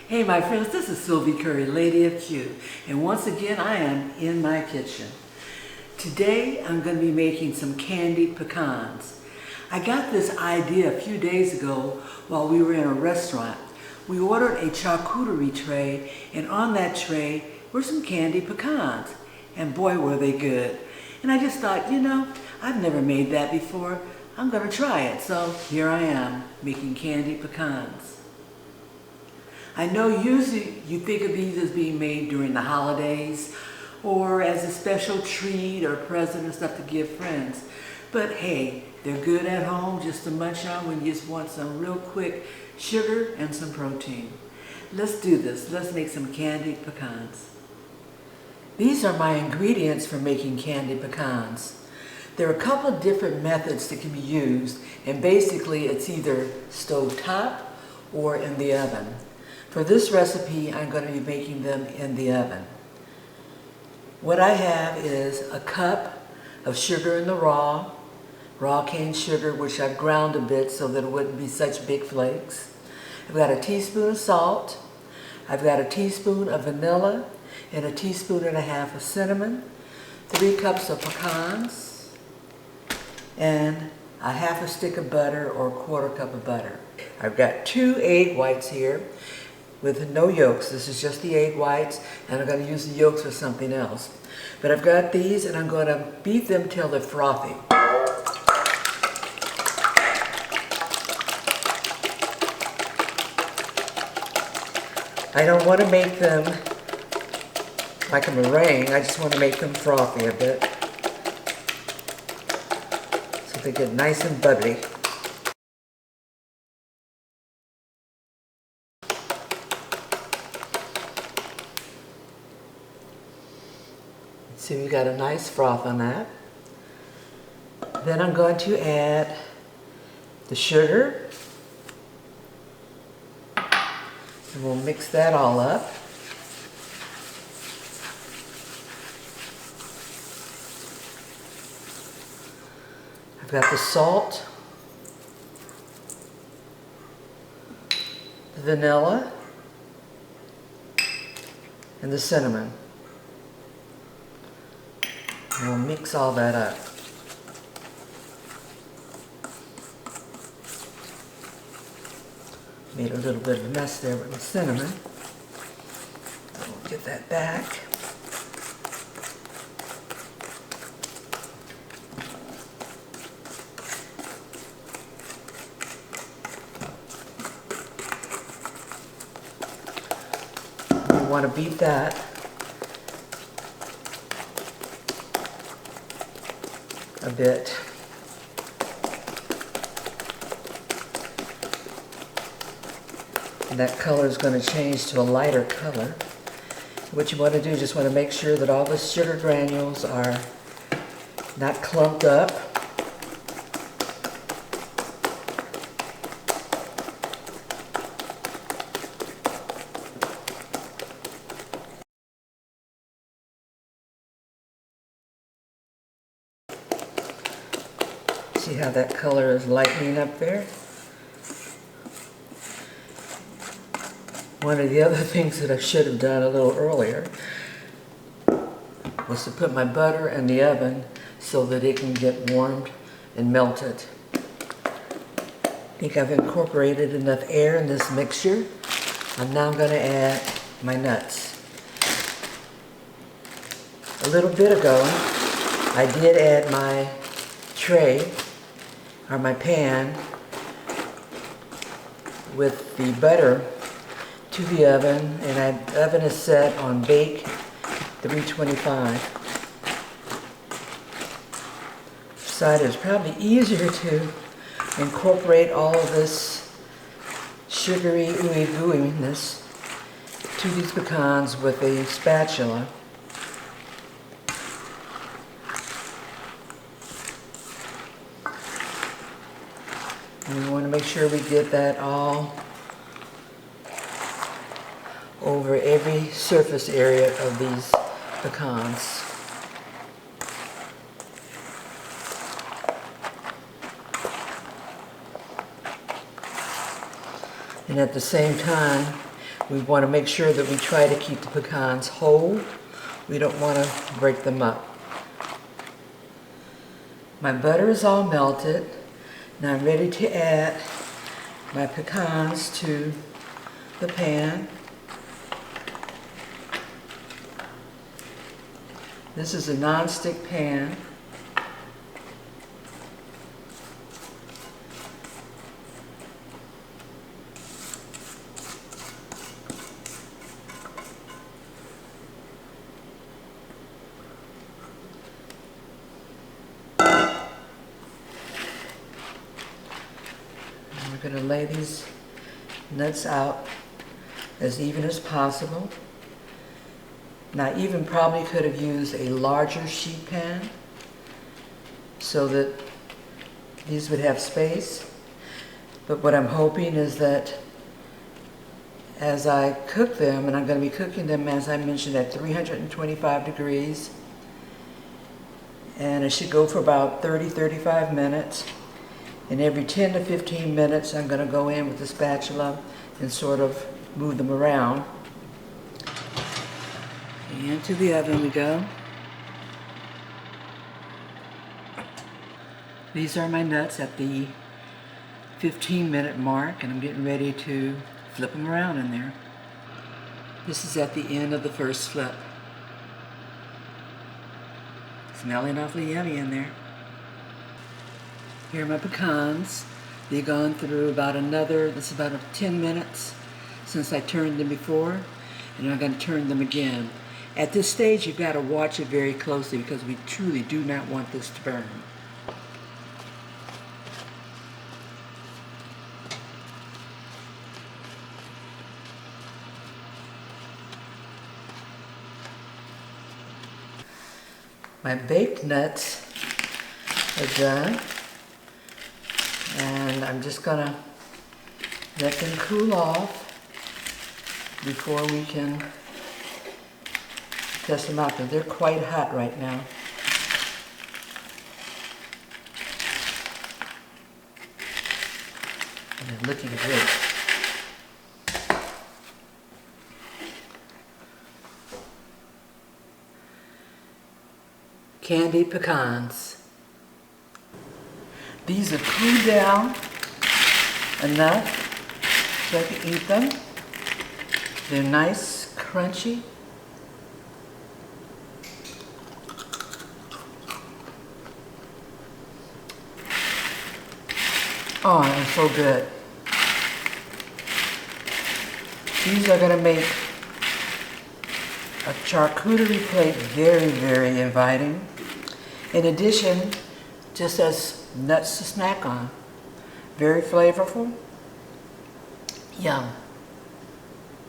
Hey my friends, this is Sylvie Curry, Lady of Q, and once again I am in my kitchen. Today I'm going to be making some candied pecans. I got this idea a few days ago while we were in a restaurant. We ordered a charcuterie tray, and on that tray were some candied pecans, and boy were they good. And I just thought, I've never made that before. I'm going to try it, so here I am making candied pecans. I know usually you think of these as being made during the holidays or as a special treat or present or stuff to give friends. But hey, they're good at home just to munch on when you just want some real quick sugar and some protein. Let's do this. Let's make some candied pecans. These are my ingredients for making candied pecans. There are a couple of different methods that can be used, and basically it's either stove top or in the oven. For this recipe, I'm going to be making them in the oven. What I have is a cup of sugar in the raw cane sugar, which I've ground a bit so that it wouldn't be such big flakes. I've got a teaspoon of salt. I've got a teaspoon of vanilla and a teaspoon and a half of cinnamon, 3 cups of pecans, and a half a stick of butter or a 1/4 cup of butter. I've got 2 egg whites here with no yolks. This is just the egg whites, and I'm going to use the yolks for something else. But I've got these, and I'm going to beat them till they're frothy. I don't want to make them like a meringue. I just want to make them frothy a bit so they get nice and bubbly. So we got a nice froth on that. Then I'm going to add the sugar. And we'll mix that all up. I've got the salt, the vanilla, and the cinnamon. And we'll mix all that up. Made a little bit of a mess there with the cinnamon. We'll get that back. We want to beat that. A bit. And that color is going to change to a lighter color. What you want to do is just want to make sure that all the sugar granules are not clumped up. See how that color is lightening up there? One of the other things that I should have done a little earlier was to put my butter in the oven so that it can get warmed and melted. I think I've incorporated enough air in this mixture. I'm now going to add my nuts. A little bit ago, I did add my tray or my pan with the butter to the oven, and the oven is set on bake 325. Decided it's probably easier to incorporate all of this sugary ooey gooiness to these pecans with a spatula. And we want to make sure we get that all over every surface area of these pecans. And at the same time, We want to make sure that we try to keep the pecans whole. We don't want to break them up. My butter is all melted. Now I'm ready to add my pecans to the pan. This is a non-stick pan. We're going to lay these nuts out as even as possible. Now, I even probably could have used a larger sheet pan so that these would have space. But what I'm hoping is that as I cook them, and I'm going to be cooking them, as I mentioned, at 325 degrees, and it should go for about 30-35 minutes. And every 10 to 15 minutes, I'm going to go in with the spatula and sort of move them around. Into the oven we go. These are my nuts at the 15-minute mark, and I'm getting ready to flip them around in there. This is at the end of the first flip. Smelling awfully yummy in there. Here are my pecans. They've gone through about this is about 10 minutes since I turned them before, and I'm going to turn them again. At this stage, you've got to watch it very closely because we truly do not want this to burn. My baked nuts are done, and I'm just going to let them cool off before we can test them out, because they're quite hot right now. And they're looking great. Candied pecans. These have cooled down enough so I can eat them. They're nice, crunchy. Oh, they're so good. These are going to make a charcuterie plate very, very inviting. In addition, just as nuts to snack on. Very flavorful. Yum.